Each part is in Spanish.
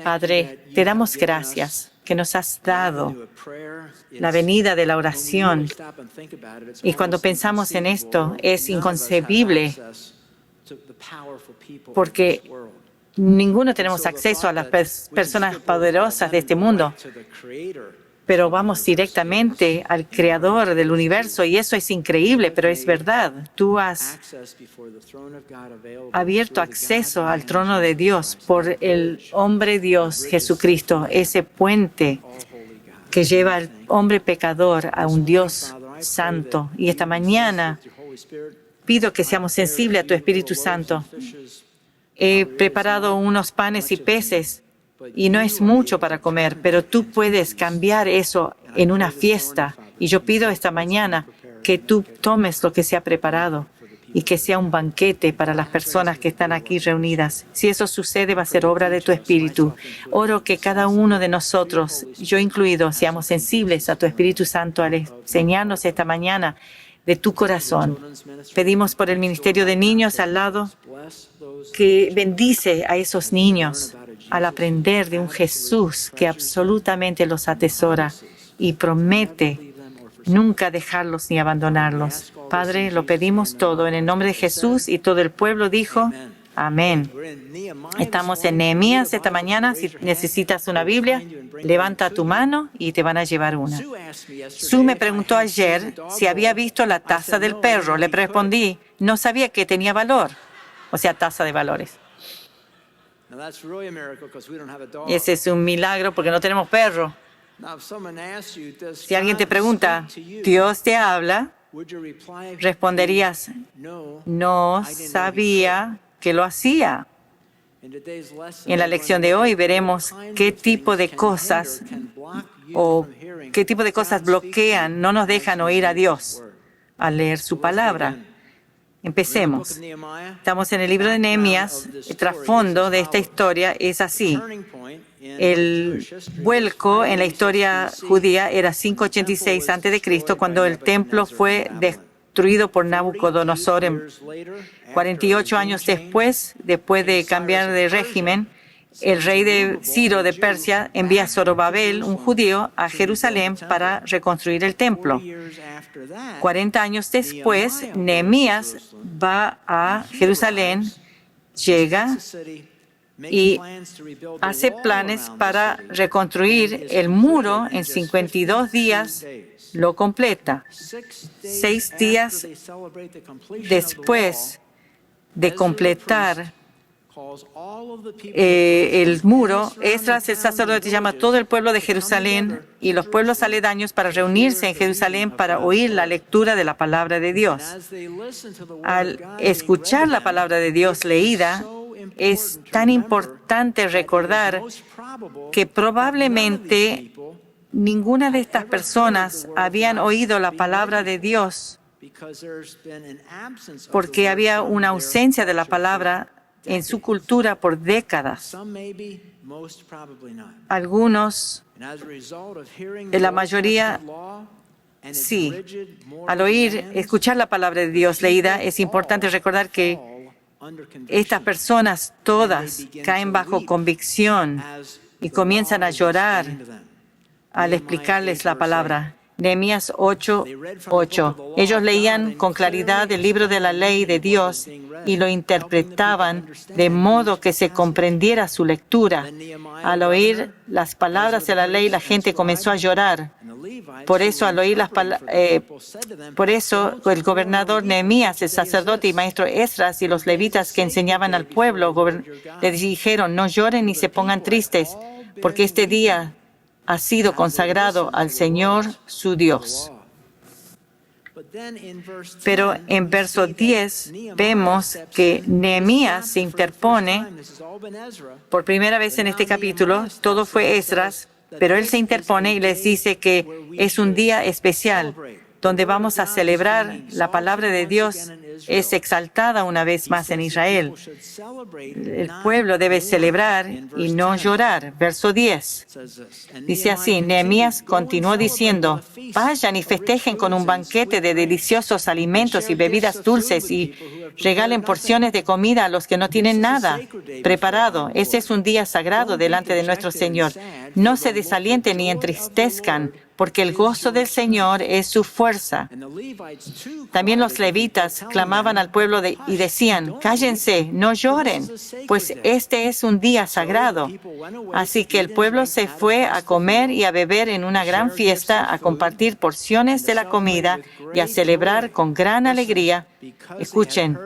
Padre, te damos gracias que nos has dado la venida de la oración. Y cuando pensamos en esto, es inconcebible porque ninguno tenemos acceso a las personas poderosas de este mundo. Pero vamos directamente al Creador del universo y eso es increíble, pero es verdad. Tú has abierto acceso al trono de Dios por el hombre Dios, Jesucristo, ese puente que lleva al hombre pecador a un Dios santo. Y esta mañana pido que seamos sensibles a tu Espíritu Santo. He preparado unos panes y peces. Y no es mucho para comer, pero tú puedes cambiar eso en una fiesta. Y yo pido esta mañana que tú tomes lo que se ha preparado y que sea un banquete para las personas que están aquí reunidas. Si eso sucede, va a ser obra de tu Espíritu. Oro que cada uno de nosotros, yo incluido, seamos sensibles a tu Espíritu Santo al enseñarnos esta mañana de tu corazón. Pedimos por el ministerio de niños al lado, que bendice a esos niños al aprender de un Jesús que absolutamente los atesora y promete nunca dejarlos ni abandonarlos. Padre, lo pedimos todo en el nombre de Jesús y todo el pueblo dijo, amén. Estamos en Nehemías esta mañana. Si necesitas una Biblia, levanta tu mano y te van a llevar una. Sue me preguntó ayer si había visto la taza del perro. Le respondí, no sabía que tenía valor, o sea, taza de valores. Ese es un milagro porque no tenemos perro. Si alguien te pregunta, ¿Dios te habla? Responderías, no sabía que lo hacía. En la lección de hoy veremos qué tipo de cosas bloquean, no nos dejan oír a Dios al leer su palabra. Empecemos. Estamos en el libro de Nehemías. El trasfondo de esta historia es así. El vuelco en la historia judía era 586 a.C., cuando el templo fue destruido por Nabucodonosor. 48 años después de cambiar de régimen, el rey de Ciro de Persia envía a Zorobabel, un judío, a Jerusalén para reconstruir el templo. 40 años después, Nehemías va a Jerusalén, llega y hace planes para reconstruir el muro en 52 días, lo completa. 6 días después de completar el muro, Esdras, el sacerdote, llama a todo el pueblo de Jerusalén y los pueblos aledaños para reunirse en Jerusalén para oír la lectura de la palabra de Dios. Al escuchar la palabra de Dios leída, es tan importante recordar que probablemente ninguna de estas personas habían oído la palabra de Dios porque había una ausencia de la palabra en su cultura por décadas. Algunos, la mayoría, sí. Al escuchar la palabra de Dios leída, es importante recordar que estas personas todas caen bajo convicción y comienzan a llorar al explicarles la palabra. Nehemías 8:8. Ellos leían con claridad el libro de la ley de Dios y lo interpretaban de modo que se comprendiera su lectura. Al oír las palabras de la ley, la gente comenzó a llorar. Por eso, al oír el gobernador Nehemías, el sacerdote y maestro Esdras y los levitas que enseñaban al pueblo, le dijeron, no lloren ni se pongan tristes, porque este día ha sido consagrado al Señor su Dios. Pero en verso 10 vemos que Nehemías se interpone por primera vez en este capítulo. Todo fue Esdras, pero él se interpone y les dice que es un día especial donde vamos a celebrar la palabra de Dios es exaltada una vez más en Israel. El pueblo debe celebrar y no llorar. Verso 10. Dice así, Nehemías continuó diciendo, vayan y festejen con un banquete de deliciosos alimentos y bebidas dulces y regalen porciones de comida a los que no tienen nada preparado. Ese es un día sagrado delante de nuestro Señor. No se desalienten ni entristezcan, porque el gozo del Señor es su fuerza. También los levitas clamaban al pueblo y decían, cállense, no lloren, pues este es un día sagrado. Así que el pueblo se fue a comer y a beber en una gran fiesta, a compartir porciones de la comida y a celebrar con gran alegría. Escuchen,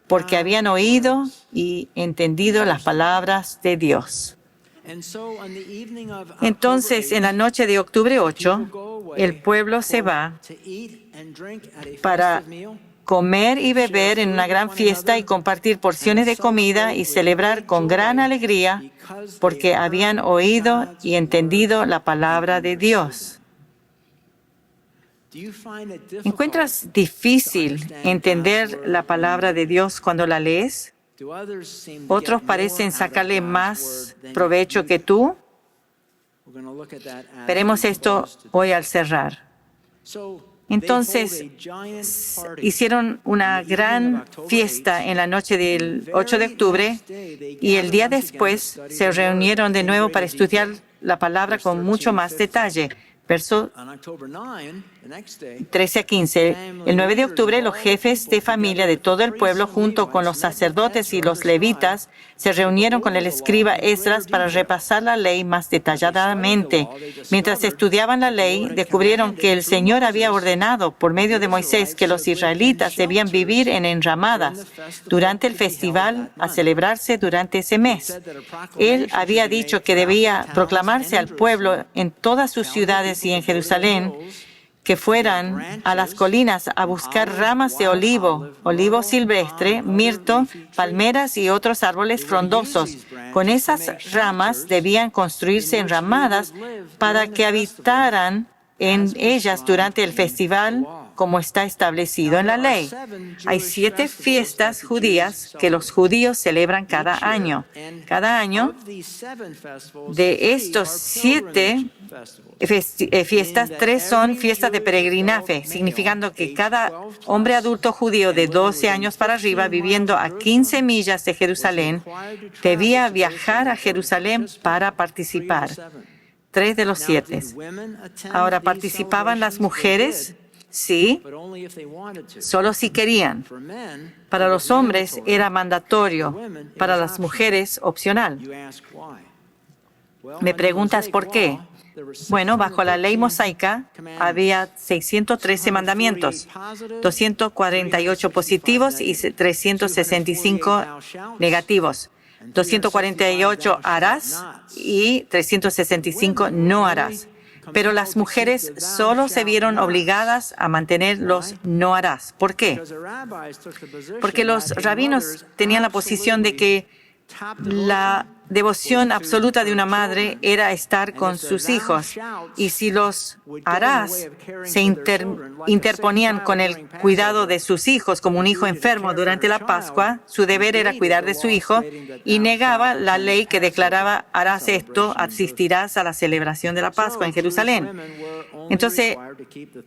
porque habían oído y entendido las palabras de Dios. Entonces, en la noche de octubre 8, el pueblo se va para comer y beber en una gran fiesta y compartir porciones de comida y celebrar con gran alegría porque habían oído y entendido la palabra de Dios. ¿Encuentras difícil entender la palabra de Dios cuando la lees? ¿Otros parecen sacarle más provecho que tú? Veremos esto hoy al cerrar. Entonces, hicieron una gran fiesta en la noche del 8 de octubre y el día después se reunieron de nuevo para estudiar la palabra con mucho más detalle. Verso 13 a 15. El 9 de octubre, los jefes de familia de todo el pueblo, junto con los sacerdotes y los levitas, se reunieron con el escriba Esdras para repasar la ley más detalladamente. Mientras estudiaban la ley, descubrieron que el Señor había ordenado, por medio de Moisés, que los israelitas debían vivir en enramadas durante el festival a celebrarse durante ese mes. Él había dicho que debía proclamarse al pueblo en todas sus ciudades y en Jerusalén, que fueran a las colinas a buscar ramas de olivo silvestre, mirto, palmeras y otros árboles frondosos. Con esas ramas debían construirse enramadas para que habitaran en ellas durante el festival, como está establecido en la ley. Hay 7 fiestas judías que los judíos celebran cada año. Cada año, de estos 7 fiestas, 3 son fiestas de peregrinaje, significando que cada hombre adulto judío de 12 años para arriba, viviendo a 15 millas de Jerusalén, debía viajar a Jerusalén para participar. 3 de los 7. Ahora, ¿participaban las mujeres? Sí, solo si querían. Para los hombres era mandatorio, para las mujeres opcional. ¿Me preguntas por qué? Bueno, bajo la ley mosaica había 613 mandamientos, 248 positivos y 365 negativos. 248 harás y 365 no harás. Pero las mujeres solo se vieron obligadas a mantener los no harás. ¿Por qué? Porque los rabinos tenían la posición de que la devoción absoluta de una madre era estar con sus hijos. Y si los harás se interponían con el cuidado de sus hijos, como un hijo enfermo durante la Pascua, su deber era cuidar de su hijo y negaba la ley que declaraba, harás esto, asistirás a la celebración de la Pascua en Jerusalén. Entonces,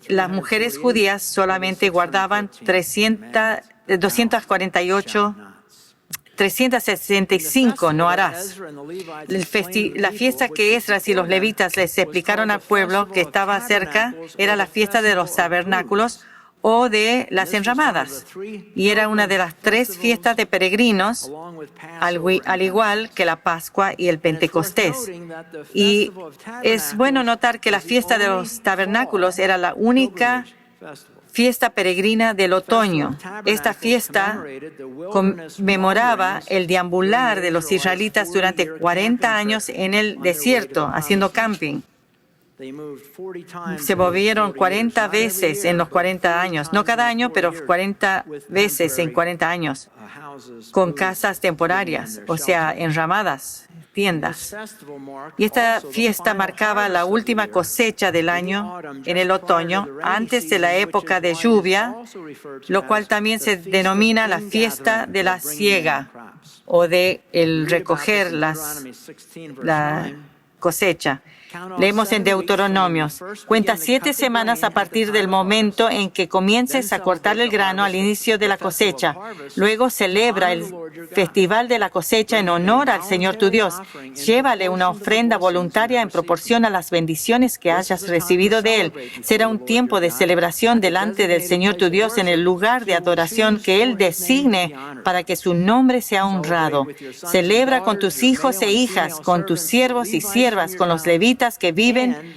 las mujeres judías solamente guardaban 365 no harás. La fiesta que Esdras y los levitas les explicaron al pueblo que estaba cerca era la fiesta de los tabernáculos o de las enramadas. Y era una de las 3 fiestas de peregrinos, al igual que la Pascua y el Pentecostés. Y es bueno notar que la fiesta de los tabernáculos era la única fiesta peregrina del otoño. Esta fiesta conmemoraba el deambular de los israelitas durante 40 años en el desierto, haciendo camping. Se movieron 40 veces en los 40 años, no cada año, pero 40 veces en 40 años, con casas temporarias, o sea, enramadas, tiendas. Y esta fiesta marcaba la última cosecha del año en el otoño, antes de la época de lluvia, lo cual también se denomina la fiesta de la siega o de el recoger la cosecha. Leemos en Deuteronomios: cuenta 7 semanas a partir del momento en que comiences a cortar el grano al inicio de la cosecha. Luego celebra el festival de la cosecha en honor al Señor tu Dios. Llévale una ofrenda voluntaria en proporción a las bendiciones que hayas recibido de Él. Será un tiempo de celebración delante del Señor tu Dios en el lugar de adoración que Él designe para que su nombre sea honrado. Celebra con tus hijos e hijas, con tus siervos y siervas, con los levitas que viven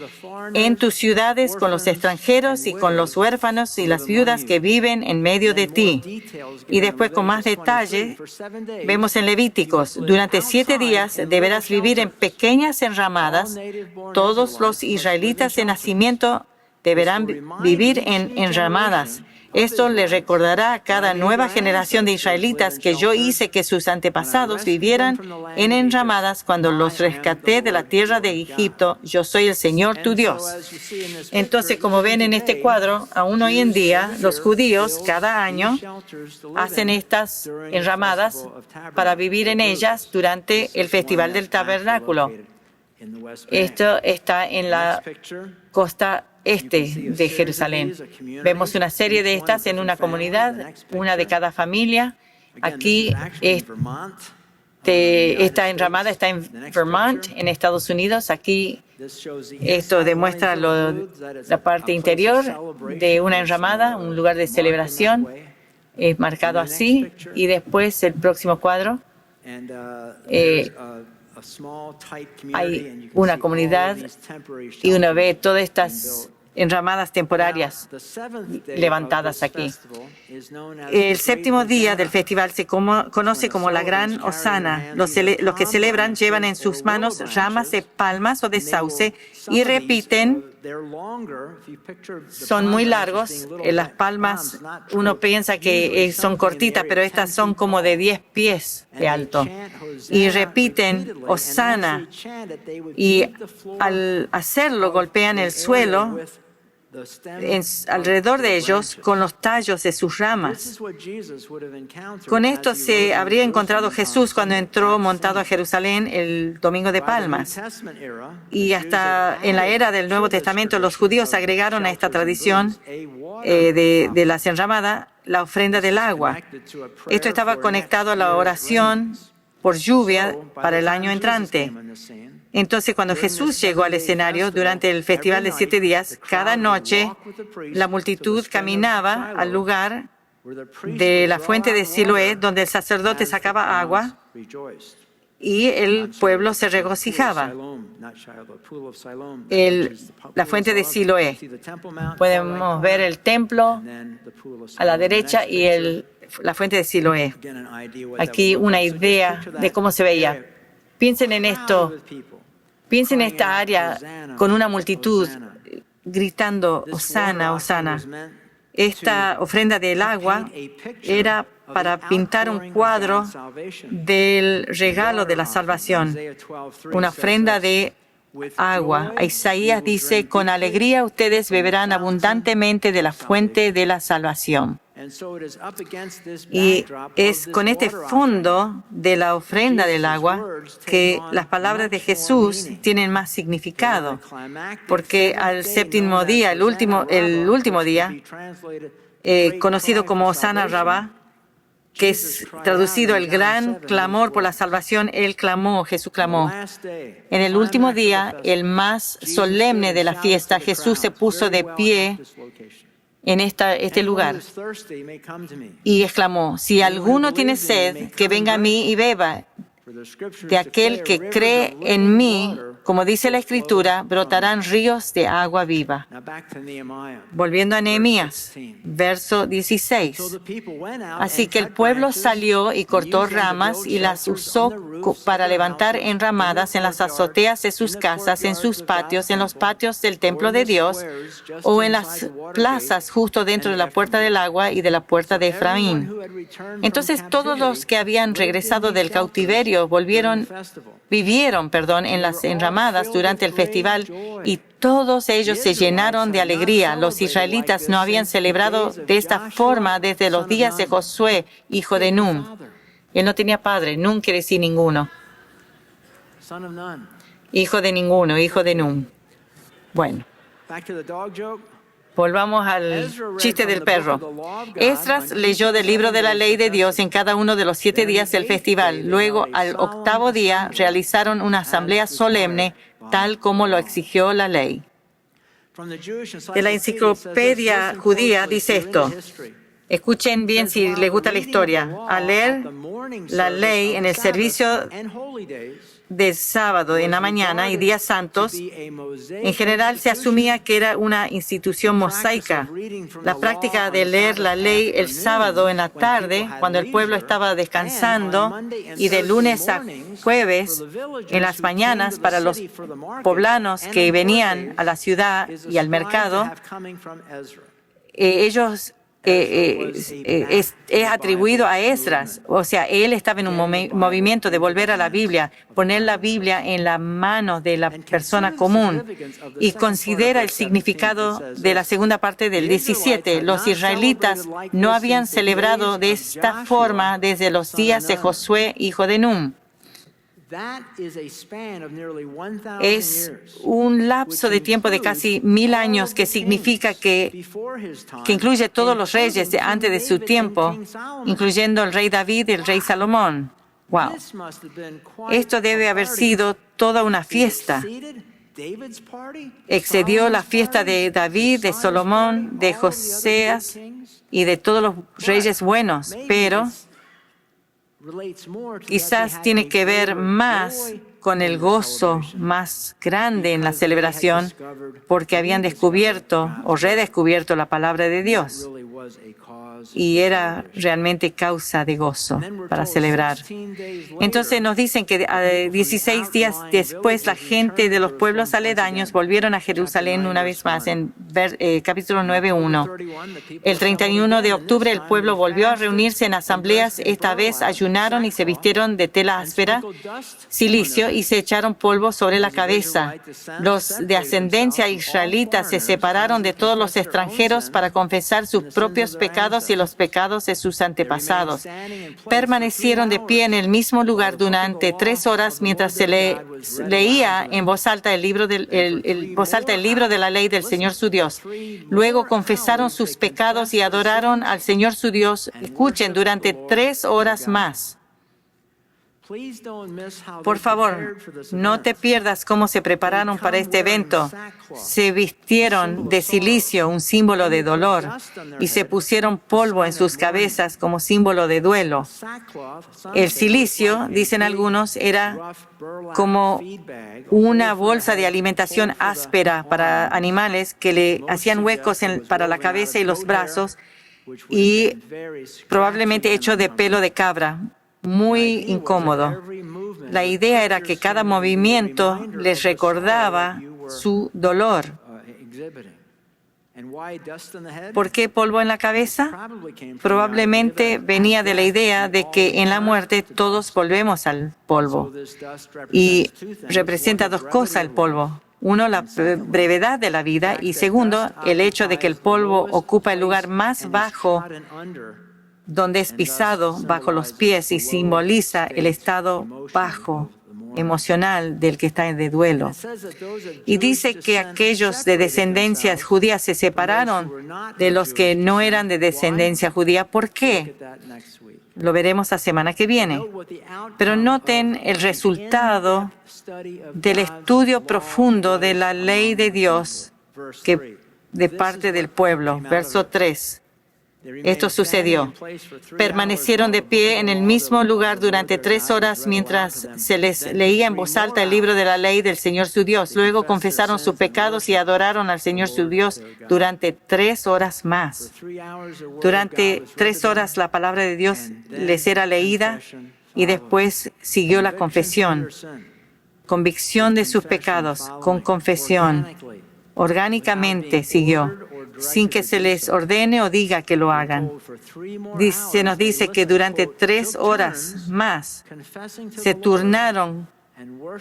en tus ciudades, con los extranjeros y con los huérfanos y las viudas que viven en medio de ti. Y después, con más detalle, vemos en Levíticos: durante 7 días deberás vivir en pequeñas enramadas. Todos los israelitas de nacimiento deberán vivir en enramadas. Esto le recordará a cada nueva generación de israelitas que yo hice que sus antepasados vivieran en enramadas cuando los rescaté de la tierra de Egipto. Yo soy el Señor tu Dios. Entonces, como ven en este cuadro, aún hoy en día los judíos cada año hacen estas enramadas para vivir en ellas durante el Festival del Tabernáculo. Esto está en la costa este de Jerusalén. Vemos una serie de estas en una comunidad, una de cada familia. Aquí esta enramada está en Vermont, en Estados Unidos. Aquí esto demuestra la parte interior de una enramada, un lugar de celebración, es marcado así. Y después el próximo cuadro. Hay una comunidad y uno ve todas estas enramadas temporarias levantadas aquí. El 7º día del festival se conoce como la Gran Hosana. Los que celebran llevan en sus manos ramas de palmas o de sauce y repiten. Son muy largos. Las palmas, uno piensa que son cortitas, pero estas son como de 10 pies de alto. Y repiten Hosana. Y al hacerlo, golpean el suelo alrededor de ellos con los tallos de sus ramas. Con esto se habría encontrado Jesús cuando entró montado a Jerusalén el Domingo de Palmas. Y hasta en la era del Nuevo Testamento los judíos agregaron a esta tradición de las enramadas la ofrenda del agua. Esto estaba conectado a la oración por lluvia para el año entrante. Entonces, cuando Jesús llegó al escenario durante el festival de 7 días, cada noche la multitud caminaba al lugar de la fuente de Siloé, donde el sacerdote sacaba agua, y el pueblo se regocijaba. La fuente de Siloé. Podemos ver el templo a la derecha y la fuente de Siloé. Aquí una idea de cómo se veía. Piensen en esto. Piensen en esta área con una multitud gritando Hosana, Hosana. Esta ofrenda del agua era para pintar un cuadro del regalo de la salvación, una ofrenda de agua. Isaías dice: con alegría ustedes beberán abundantemente de la fuente de la salvación. Y es con este fondo de la ofrenda del agua que las palabras de Jesús tienen más significado, porque al 7º día, el último día, conocido como Hosana Rabbah, que es traducido el gran clamor por la salvación, Jesús clamó. En el último día, el más solemne de la fiesta, Jesús se puso de pie en este lugar y exclamó: si alguno tiene sed, que venga a mí y beba. De aquel que cree en mí, como dice la Escritura, brotarán ríos de agua viva. Volviendo a Nehemías, verso 16. Así que el pueblo salió y cortó ramas y las usó para levantar enramadas en las azoteas de sus casas, en sus patios, en los patios del templo de Dios o en las plazas justo dentro de la puerta del agua y de la puerta de Efraín. Entonces todos los que habían regresado del cautiverio vivieron en las enramadas durante el festival y todos ellos se llenaron de alegría. Los israelitas no habían celebrado de esta forma desde los días de Josué, hijo de Nun. Él no tenía padre, Nun quiere decir ninguno. Hijo de ninguno, hijo de Nun. Bueno. Volvamos al chiste del perro. Esdras leyó del libro de la ley de Dios en cada uno de los 7 días del festival. Luego, al 8º día, realizaron una asamblea solemne, tal como lo exigió la ley. De la enciclopedia judía dice esto. Escuchen bien si les gusta la historia. Al leer la ley en el servicio del sábado en la mañana y días santos, en general se asumía que era una institución mosaica. La práctica de leer la ley el sábado en la tarde, cuando el pueblo estaba descansando, y de lunes a jueves en las mañanas para los poblanos que venían a la ciudad y al mercado, es atribuido a Esdras. O sea, él estaba en un movimiento de volver a la Biblia, poner la Biblia en la mano de la persona común. Y considera el significado de la segunda parte del 17. Los israelitas no habían celebrado de esta forma desde los días de Josué, hijo de Nun. Es un lapso de tiempo de casi 1000 años que significa que incluye todos los reyes de antes de su tiempo, incluyendo el rey David y el rey Salomón. Wow. Esto debe haber sido toda una fiesta. Excedió la fiesta de David, de Salomón, de Josías y de todos los reyes buenos, pero quizás tiene que ver más con el gozo más grande en la celebración, porque habían descubierto o redescubierto la palabra de Dios. Y era realmente causa de gozo para celebrar. Entonces nos dicen que 16 días después la gente de los pueblos aledaños volvieron a Jerusalén una vez más, en capítulo 9:1. El 31 de octubre el pueblo volvió a reunirse en asambleas. Esta vez ayunaron y se vistieron de tela áspera, silicio, y se echaron polvo sobre la cabeza. Los de ascendencia israelita se separaron de todos los extranjeros para confesar sus propios pecados y los pecados de sus antepasados. Permanecieron de pie en el mismo lugar durante 3 horas mientras se leía en voz alta el libro de la ley del Señor su Dios. Luego confesaron sus pecados y adoraron al Señor su Dios. Escuchen, durante 3 horas más. Por favor, no te pierdas cómo se prepararon para este evento. Se vistieron de silicio, un símbolo de dolor, y se pusieron polvo en sus cabezas como símbolo de duelo. El silicio, dicen algunos, era como una bolsa de alimentación áspera para animales que le hacían huecos para la cabeza y los brazos, y probablemente hecho de pelo de cabra. Muy incómodo. La idea era que cada movimiento les recordaba su dolor. ¿Por qué polvo en la cabeza? Probablemente venía de la idea de que en la muerte todos volvemos al polvo. Y representa 2 cosas el polvo. Uno, la brevedad de la vida, y segundo, el hecho de que el polvo ocupa el lugar más bajo donde es pisado bajo los pies y simboliza el estado bajo emocional del que está de duelo. Y dice que aquellos de descendencias judías se separaron de los que no eran de descendencia judía. ¿Por qué? Lo veremos la semana que viene. Pero noten el resultado del estudio profundo de la ley de Dios de parte del pueblo. Verso 3. Esto sucedió. Permanecieron de pie en el mismo lugar durante 3 horas mientras se les leía en voz alta el libro de la ley del Señor su Dios. Luego confesaron sus pecados y adoraron al Señor su Dios durante 3 horas más. Durante 3 horas la palabra de Dios les era leída y después siguió la confesión. Convicción de sus pecados con confesión. Orgánicamente siguió, sin que se les ordene o diga que lo hagan. Se nos dice que durante 3 horas más se turnaron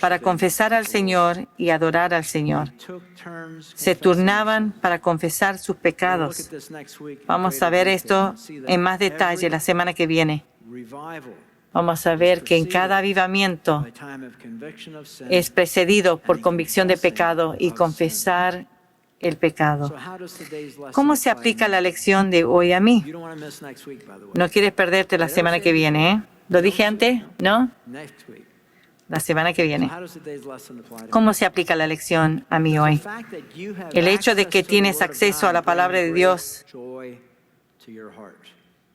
para confesar al Señor y adorar al Señor. Se turnaban para confesar sus pecados. Vamos a ver esto en más detalle la semana que viene. Vamos a ver que en cada avivamiento es precedido por convicción de pecado y confesar el pecado. ¿Cómo se aplica la lección de hoy a mí? No quieres perderte la semana que viene, ¿eh? ¿Lo dije antes? ¿No? La semana que viene. ¿Cómo se aplica la lección a mí hoy? El hecho de que tienes acceso a la palabra de Dios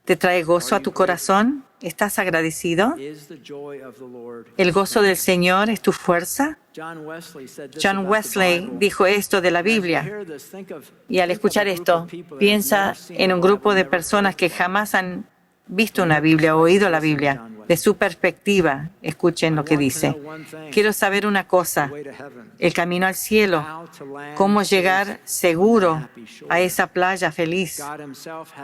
¿te trae gozo a tu corazón? ¿Estás agradecido? ¿El gozo del Señor es tu fuerza? John Wesley dijo esto de la Biblia. Y al escuchar esto, piensa en un grupo de personas que jamás han visto una Biblia o oído la Biblia. De su perspectiva, escuchen lo que dice. Quiero saber una cosa, el camino al cielo, cómo llegar seguro a esa playa feliz.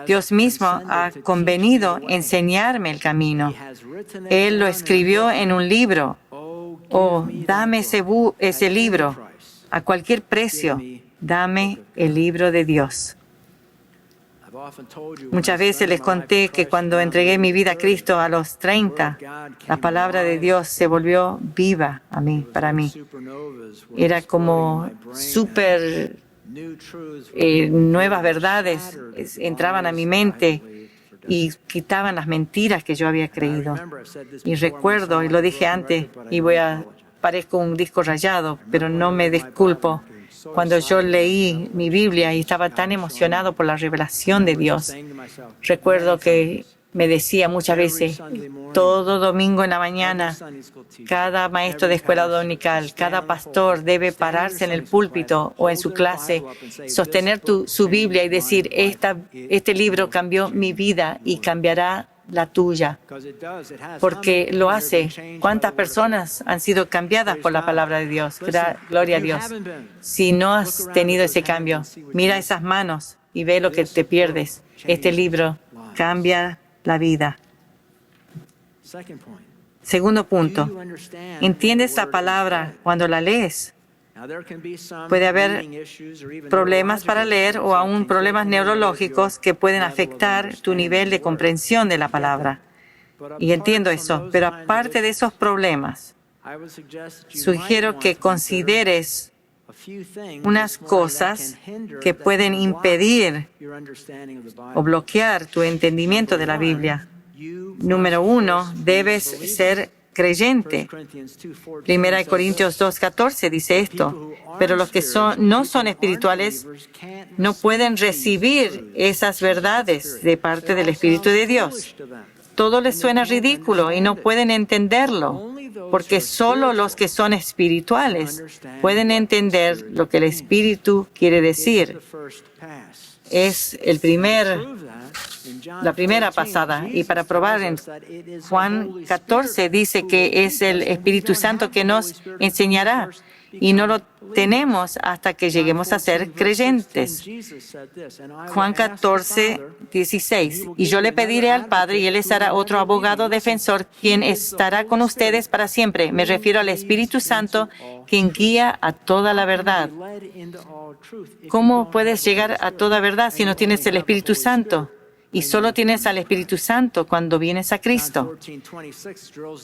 Dios mismo ha convenido enseñarme el camino. Él lo escribió en un libro. Oh, dame ese libro a cualquier precio. Dame el libro de Dios. Muchas veces les conté que cuando entregué mi vida a Cristo a los 30, la palabra de Dios se volvió viva para mí. Era como nuevas verdades entraban a mi mente y quitaban las mentiras que yo había creído. Y recuerdo, y lo dije antes, y parezco un disco rayado, pero no me disculpo. Cuando yo leí mi Biblia y estaba tan emocionado por la revelación de Dios, recuerdo que me decía muchas veces, todo domingo en la mañana, cada maestro de escuela dominical, cada pastor debe pararse en el púlpito o en su clase, sostener su Biblia y decir, este libro cambió mi vida y cambiará la tuya, porque lo hace. ¿Cuántas personas han sido cambiadas por la palabra de Dios? Gloria a Dios. Si no has tenido ese cambio, mira esas manos y ve lo que te pierdes. Este libro cambia la vida. Segundo punto, ¿entiendes la palabra cuando la lees? Puede haber problemas para leer o aún problemas neurológicos que pueden afectar tu nivel de comprensión de la palabra. Y entiendo eso, pero aparte de esos problemas, sugiero que consideres unas cosas que pueden impedir o bloquear tu entendimiento de la Biblia. Número 1, debes ser creyente. 1 Corintios 2:14 dice esto. Pero los que no son espirituales no pueden recibir esas verdades de parte del Espíritu de Dios. Todo les suena ridículo y no pueden entenderlo, porque solo los que son espirituales pueden entender lo que el Espíritu quiere decir. Es la primera pasada. Y para probar, en Juan 14 dice que es el Espíritu Santo que nos enseñará. Y no lo tenemos hasta que lleguemos a ser creyentes. Juan 14, 16. Y yo le pediré al Padre y Él les hará otro abogado defensor, quien estará con ustedes para siempre. Me refiero al Espíritu Santo, quien guía a toda la verdad. ¿Cómo puedes llegar a toda verdad si no tienes el Espíritu Santo? Y solo tienes al Espíritu Santo cuando vienes a Cristo.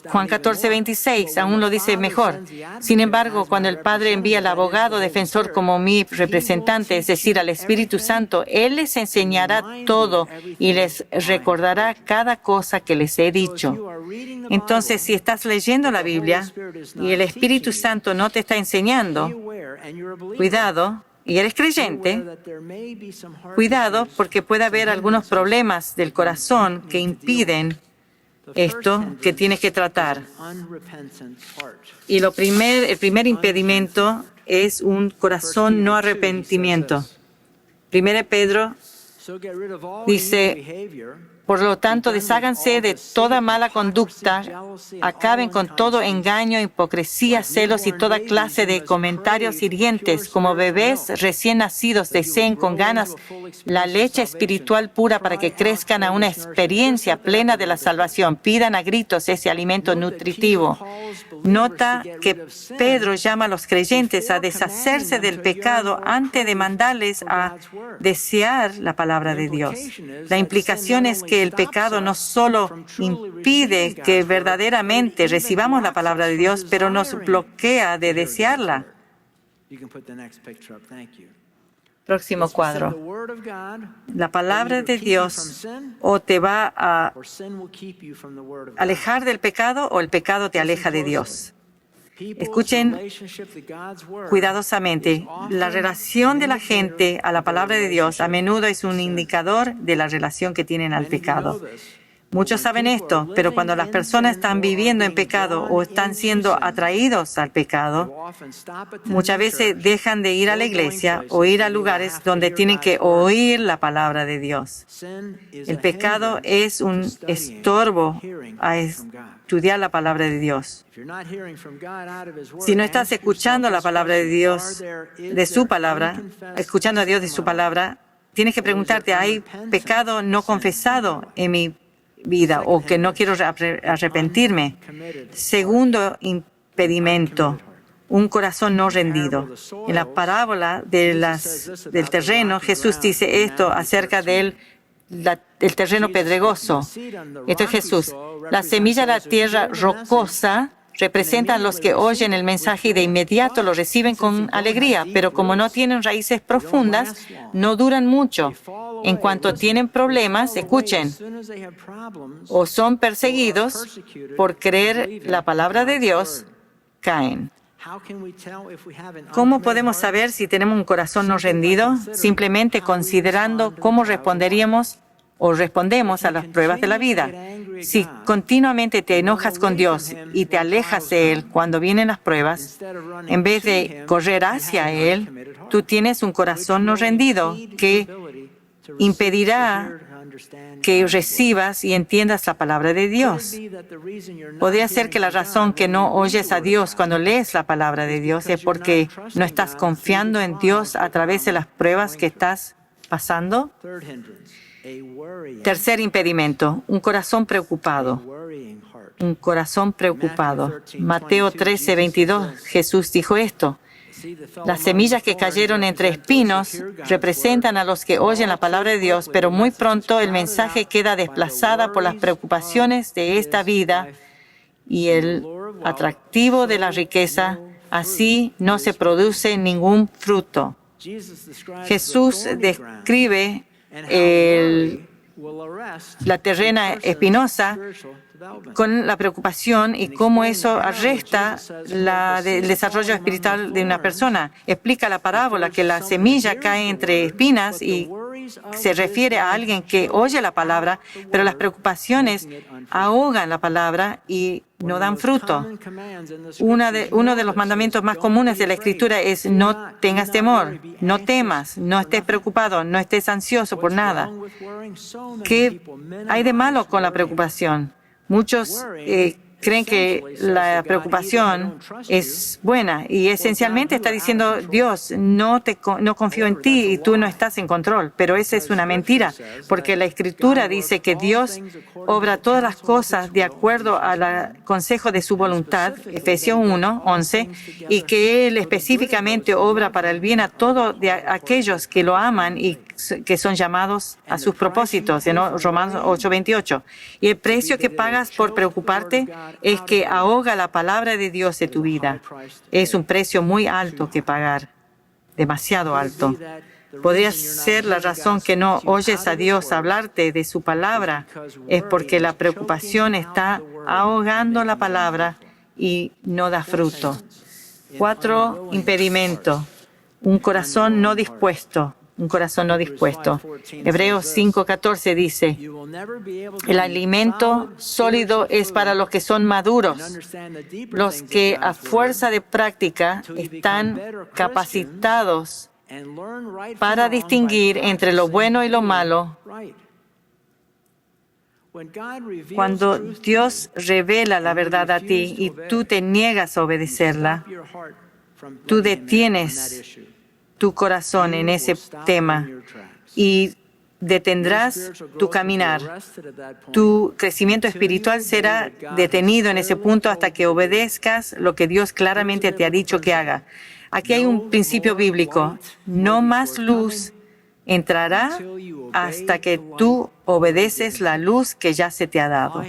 Juan 14, 26 aún lo dice mejor. Sin embargo, cuando el Padre envía al abogado defensor como mi representante, es decir, al Espíritu Santo, Él les enseñará todo y les recordará cada cosa que les he dicho. Entonces, si estás leyendo la Biblia y el Espíritu Santo no te está enseñando, cuidado y eres creyente, cuidado porque puede haber algunos problemas del corazón que impiden esto que tienes que tratar. Y el primer impedimento es un corazón no arrepentimiento. 1 Pedro dice, por lo tanto, desháganse de toda mala conducta, acaben con todo engaño, hipocresía, celos y toda clase de comentarios hirientes. Como bebés recién nacidos, deseen con ganas la leche espiritual pura para que crezcan a una experiencia plena de la salvación. Pidan a gritos ese alimento nutritivo. Nota que Pedro llama a los creyentes a deshacerse del pecado antes de mandarles a desear la palabra de Dios. La implicación es que el pecado no solo impide que verdaderamente recibamos la palabra de Dios, pero nos bloquea de desearla. Próximo cuadro. La palabra de Dios o te va a alejar del pecado o el pecado te aleja de Dios. Escuchen cuidadosamente. La relación de la gente a la palabra de Dios a menudo es un indicador de la relación que tienen al pecado. Muchos saben esto, pero cuando las personas están viviendo en pecado o están siendo atraídos al pecado, muchas veces dejan de ir a la iglesia o ir a lugares donde tienen que oír la palabra de Dios. El pecado es un estorbo a estudiar la palabra de Dios. Si no estás escuchando la palabra de Dios, de su palabra, escuchando a Dios de su palabra, tienes que preguntarte, ¿hay pecado no confesado en mi vida o que no quiero arrepentirme? Segundo impedimento, un corazón no rendido. En la parábola del terreno, Jesús dice esto acerca del terreno pedregoso. Esto es Jesús. La semilla de la tierra rocosa representan los que oyen el mensaje y de inmediato lo reciben con alegría, pero como no tienen raíces profundas, no duran mucho. En cuanto tienen problemas, escuchen, o son perseguidos por creer la palabra de Dios, caen. ¿Cómo podemos saber si tenemos un corazón no rendido? Simplemente considerando cómo responderíamos o respondemos a las pruebas de la vida. Si continuamente te enojas con Dios y te alejas de Él cuando vienen las pruebas, en vez de correr hacia Él, tú tienes un corazón no rendido que impedirá que recibas y entiendas la palabra de Dios. Podría ser que la razón que no oyes a Dios cuando lees la palabra de Dios es porque no estás confiando en Dios a través de las pruebas que estás pasando. Tercer impedimento, un corazón preocupado. Un corazón preocupado. Mateo 13:22, Jesús dijo esto. Las semillas que cayeron entre espinos representan a los que oyen la palabra de Dios, pero muy pronto el mensaje queda desplazada por las preocupaciones de esta vida y el atractivo de la riqueza. Así no se produce ningún fruto. Jesús describe la terrena espinosa con la preocupación y cómo eso arresta el desarrollo espiritual de una persona. Explica la parábola que la semilla cae entre espinas y se refiere a alguien que oye la palabra, pero las preocupaciones ahogan la palabra y no dan fruto. Uno de los mandamientos más comunes de la Escritura es no tengas temor, no temas, no estés preocupado, no estés ansioso por nada. ¿Qué hay de malo con la preocupación? Muchos creen que la preocupación es buena y esencialmente está diciendo Dios, no confío en ti y tú no estás en control. Pero esa es una mentira, porque la Escritura dice que Dios obra todas las cosas de acuerdo al consejo de su voluntad, Efesios 1:11, y que Él específicamente obra para el bien a todos aquellos que lo aman y que son llamados a sus propósitos, en Romanos 8:28. Y el precio que pagas por preocuparte es que ahoga la palabra de Dios de tu vida. Es un precio muy alto que pagar, demasiado alto. Podría ser la razón que no oyes a Dios hablarte de su palabra, es porque la preocupación está ahogando la palabra y no da fruto. 4 impedimentos. un corazón no dispuesto. Un corazón no dispuesto. Hebreos 5:14 dice, el alimento sólido es para los que son maduros, los que a fuerza de práctica están capacitados para distinguir entre lo bueno y lo malo. Cuando Dios revela la verdad a ti y tú te niegas a obedecerla, tú detienes tu corazón en ese tema y detendrás tu caminar. Tu crecimiento espiritual será detenido en ese punto hasta que obedezcas lo que Dios claramente te ha dicho que haga. Aquí hay un principio bíblico. No más luz entrará hasta que tú obedeces la luz que ya se te ha dado.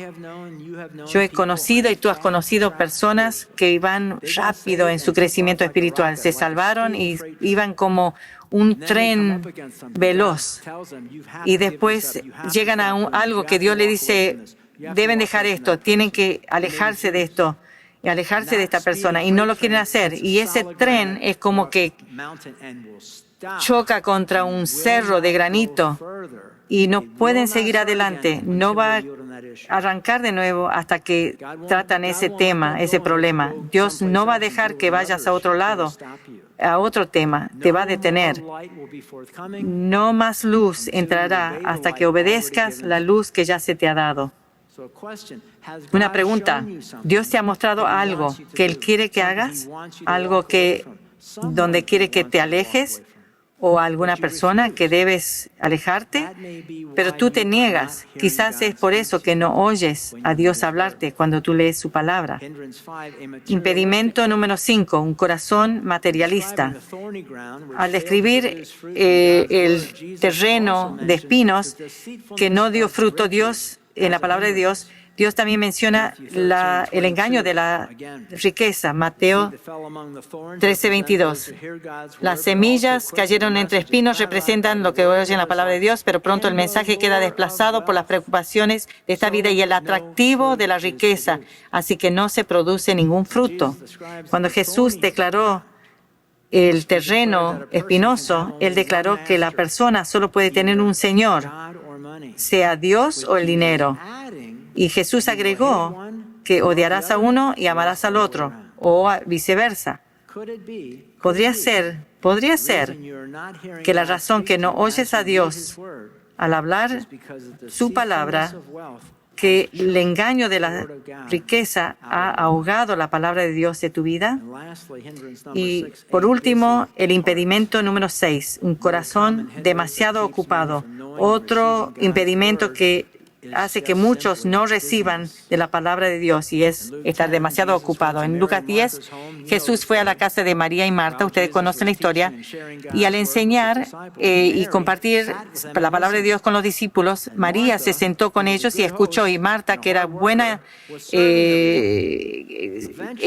Yo he conocido y tú has conocido personas que iban rápido en su crecimiento espiritual. Se salvaron y iban como un tren veloz. Y después llegan a algo que Dios le dice, deben dejar esto, tienen que alejarse de esto. Y alejarse de esta persona. Y no lo quieren hacer. Y ese tren es como que choca contra un cerro de granito y no pueden seguir adelante. No va a arrancar de nuevo hasta que tratan ese tema, ese problema. Dios no va a dejar que vayas a otro lado, a otro tema. Te va a detener. No más luz entrará hasta que obedezcas la luz que ya se te ha dado. Una pregunta. ¿Dios te ha mostrado algo que Él quiere que hagas? ¿Algo donde quiere que te alejes? ¿O alguna persona que debes alejarte? Pero tú te niegas. Quizás es por eso que no oyes a Dios hablarte cuando tú lees su palabra. Impedimento número 5, un corazón materialista. Al describir el terreno de espinos que no dio fruto Dios en la palabra de Dios, Dios también menciona el engaño de la riqueza. Mateo 13:22. Las semillas cayeron entre espinos representan lo que oyen la palabra de Dios, pero pronto el mensaje queda desplazado por las preocupaciones de esta vida y el atractivo de la riqueza, así que no se produce ningún fruto. Cuando Jesús declaró el terreno espinoso, Él declaró que la persona solo puede tener un Señor, sea Dios o el dinero. Y Jesús agregó que odiarás a uno y amarás al otro, o viceversa. Podría ser que la razón que no oyes a Dios al hablar su palabra, que el engaño de la riqueza ha ahogado la palabra de Dios de tu vida. Y por último, el impedimento número 6, un corazón demasiado ocupado. Otro impedimento que hace que muchos no reciban de la palabra de Dios y es estar demasiado ocupado. En Lucas 10, Jesús fue a la casa de María y Marta, ustedes conocen la historia, y al enseñar y compartir la palabra de Dios con los discípulos, María se sentó con ellos y escuchó, y Marta, que era buena en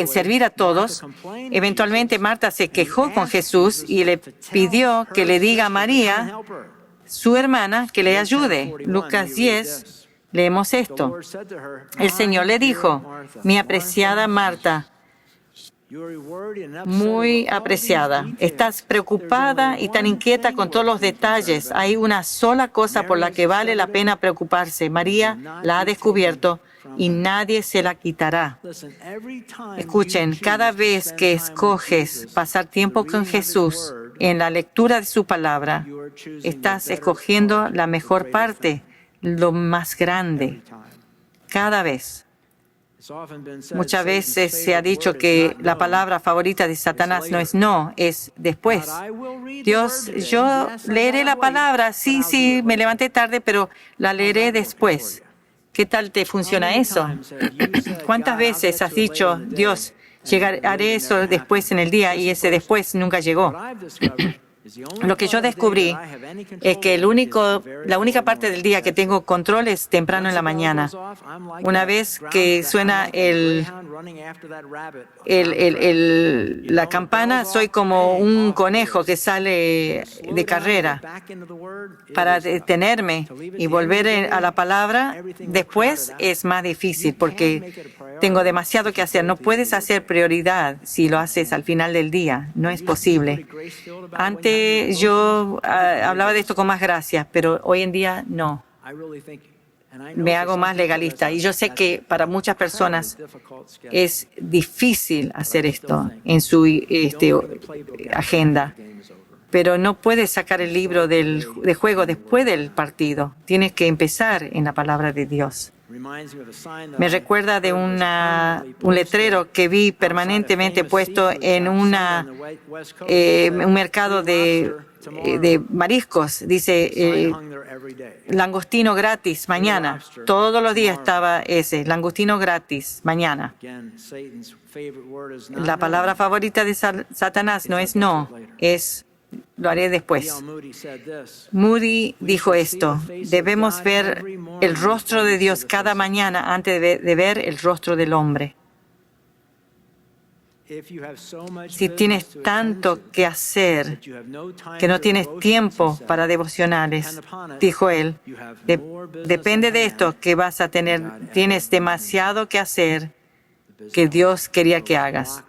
servir a todos, eventualmente Marta se quejó con Jesús y le pidió que le diga a María, su hermana, que le ayude. Lucas 10, leemos esto. El Señor le dijo, mi apreciada Marta, muy apreciada, estás preocupada y tan inquieta con todos los detalles. Hay una sola cosa por la que vale la pena preocuparse. María la ha descubierto y nadie se la quitará. Escuchen, cada vez que escoges pasar tiempo con Jesús en la lectura de su palabra, estás escogiendo la mejor parte, lo más grande, cada vez. Muchas veces se ha dicho que la palabra favorita de Satanás no es no, es después. Dios, yo leeré la palabra, sí, me levanté tarde, pero la leeré después. ¿Qué tal te funciona eso? ¿Cuántas veces has dicho, Dios, haré eso después en el día y ese después nunca llegó? Lo que yo descubrí es que la única parte del día que tengo control es temprano en la mañana. Una vez que suena la campana, soy como un conejo que sale de carrera. Para detenerme y volver a la palabra, después es más difícil porque tengo demasiado que hacer. No puedes hacer prioridad si lo haces al final del día. No es posible. Antes yo hablaba de esto con más gracia, pero hoy en día no. Me hago más legalista. Y yo sé que para muchas personas es difícil hacer esto en su agenda. Pero no puedes sacar el libro de juego después del partido. Tienes que empezar en la palabra de Dios. Me recuerda de un letrero que vi permanentemente puesto en un mercado de mariscos. Dice, langostino gratis mañana. Todos los días estaba ese, langostino gratis mañana. La palabra favorita de Satanás no es no, es lo haré después. Moody dijo esto: debemos ver el rostro de Dios cada mañana antes de ver el rostro del hombre. Si tienes tanto que hacer que no tienes tiempo para devocionales, dijo él, depende de esto que vas a tener. Tienes demasiado que hacer que Dios quería que hagas.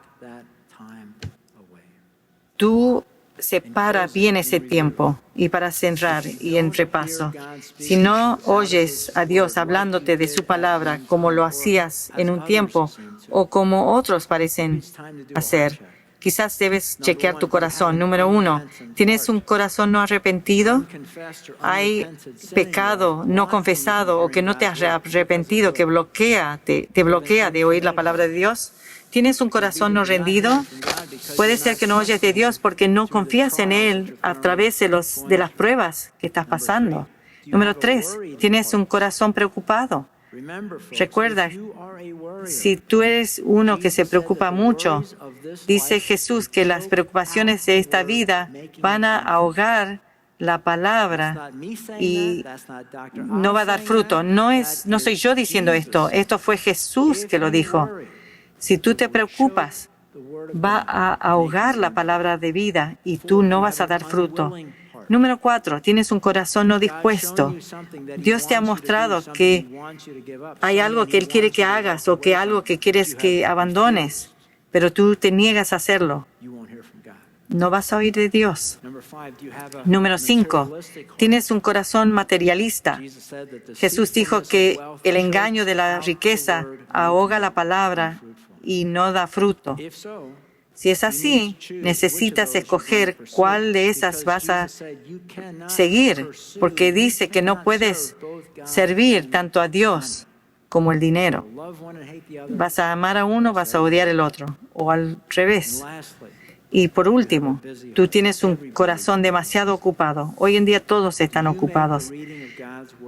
Tú separa bien ese tiempo. Y para cerrar y en repaso, si no oyes a Dios hablándote de su palabra como lo hacías en un tiempo o como otros parecen hacer, quizás debes chequear tu corazón. Número 1, ¿tienes un corazón no arrepentido? ¿Hay pecado no confesado o que no te has arrepentido que te bloquea de oír la palabra de Dios? ¿Tienes un corazón no rendido? Puede ser que no oyes de Dios porque no confías en Él a través de las pruebas que estás pasando. Número 3, ¿tienes un corazón preocupado? Recuerda, si tú eres uno que se preocupa mucho, dice Jesús que las preocupaciones de esta vida van a ahogar la palabra y no va a dar fruto. No soy yo diciendo esto. Esto fue Jesús que lo dijo. Si tú te preocupas, va a ahogar la palabra de vida y tú no vas a dar fruto. Número 4, tienes un corazón no dispuesto. Dios te ha mostrado que hay algo que Él quiere que hagas o que algo que quieres que abandones, pero tú te niegas a hacerlo. No vas a oír de Dios. Número 5, tienes un corazón materialista. Jesús dijo que el engaño de la riqueza ahoga la palabra y no da fruto. Si es así, necesitas escoger cuál de esas vas a seguir, porque dice que no puedes servir tanto a Dios como el dinero. Vas a amar a uno, vas a odiar al otro, o al revés. Y por último, tú tienes un corazón demasiado ocupado. Hoy en día todos están ocupados.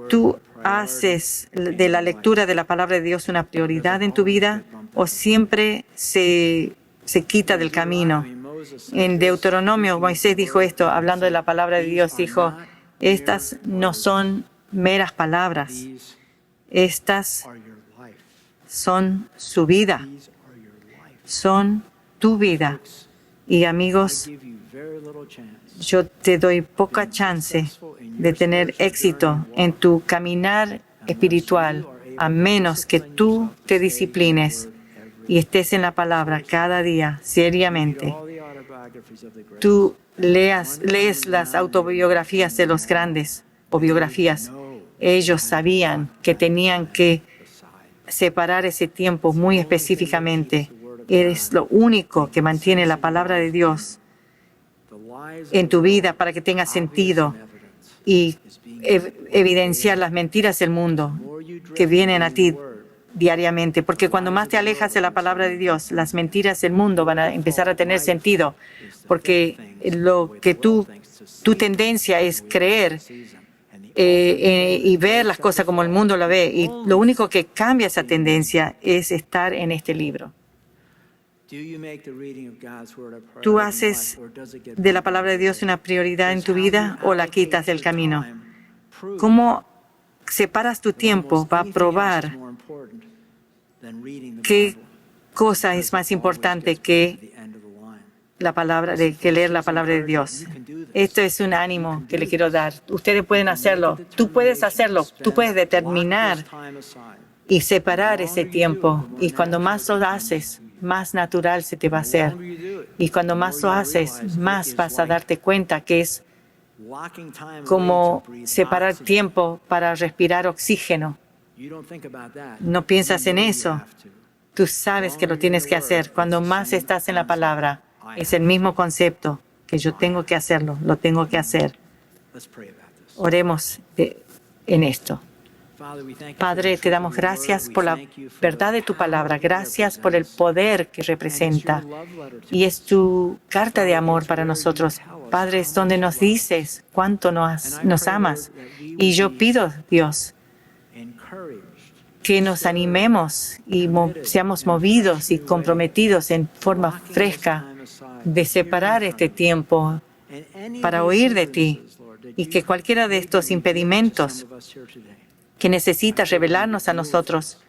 ¿Tú haces de la lectura de la palabra de Dios una prioridad en tu vida o siempre se quita del camino? En Deuteronomio, Moisés dijo esto, hablando de la palabra de Dios, dijo, estas no son meras palabras, estas son su vida, son tu vida. Y amigos, yo te doy poca chance de tener éxito en tu caminar espiritual, a menos que tú te disciplines y estés en la palabra cada día, seriamente. Tú lees las autobiografías de los grandes, o biografías. Ellos sabían que tenían que separar ese tiempo muy específicamente. Eres lo único que mantiene la palabra de Dios en tu vida para que tenga sentido y evidenciar las mentiras del mundo que vienen a ti diariamente. Porque cuando más te alejas de la palabra de Dios, las mentiras del mundo van a empezar a tener sentido. Porque lo que tu tendencia es creer y ver las cosas como el mundo lo ve. Y lo único que cambia esa tendencia es estar en este libro. ¿Tú haces de la palabra de Dios una prioridad en tu vida o la quitas del camino? ¿Cómo separas tu tiempo? Va a probar qué cosa es más importante que leer la palabra de Dios. Esto es un ánimo que le quiero dar. Ustedes pueden hacerlo. Tú puedes hacerlo. Tú puedes determinar y separar ese tiempo. Y cuando más lo haces, más natural se te va a hacer. Y cuando más lo haces, más vas a darte cuenta que es como separar tiempo para respirar oxígeno. No piensas en eso. Tú sabes que lo tienes que hacer. Cuando más estás en la palabra, es el mismo concepto que yo tengo que hacerlo, lo tengo que hacer. Oremos en esto. Padre, te damos gracias por la verdad de tu palabra. Gracias por el poder que representa. Y es tu carta de amor para nosotros. Padre, es donde nos dices cuánto nos amas. Y yo pido, Dios, que nos animemos y seamos movidos y comprometidos en forma fresca de separar este tiempo para oír de ti, y que cualquiera de estos impedimentos que necesita revelarnos a nosotros,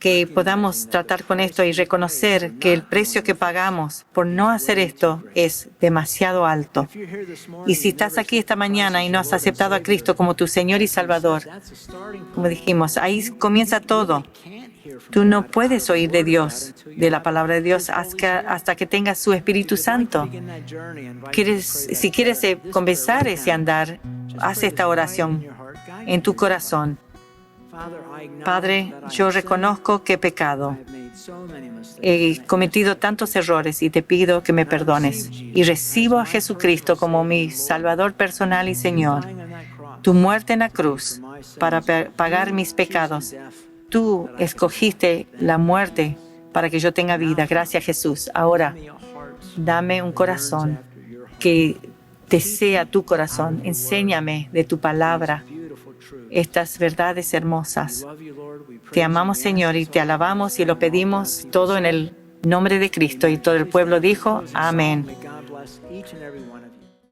que podamos tratar con esto y reconocer que el precio que pagamos por no hacer esto es demasiado alto. Y si estás aquí esta mañana y no has aceptado a Cristo como tu Señor y Salvador, como dijimos, ahí comienza todo. Tú no puedes oír de Dios, de la palabra de Dios, hasta que tengas su Espíritu Santo. Si quieres comenzar ese andar, haz esta oración en tu corazón. Padre, yo reconozco que he pecado. He cometido tantos errores y te pido que me perdones. Y recibo a Jesucristo como mi Salvador personal y Señor. Tu muerte en la cruz para pagar mis pecados. Tú escogiste la muerte para que yo tenga vida. Gracias, Jesús. Ahora, dame un corazón que desea tu corazón. Enséñame de tu palabra estas verdades hermosas. Te amamos, Señor, y te alabamos y lo pedimos todo en el nombre de Cristo. Y todo el pueblo dijo, amén.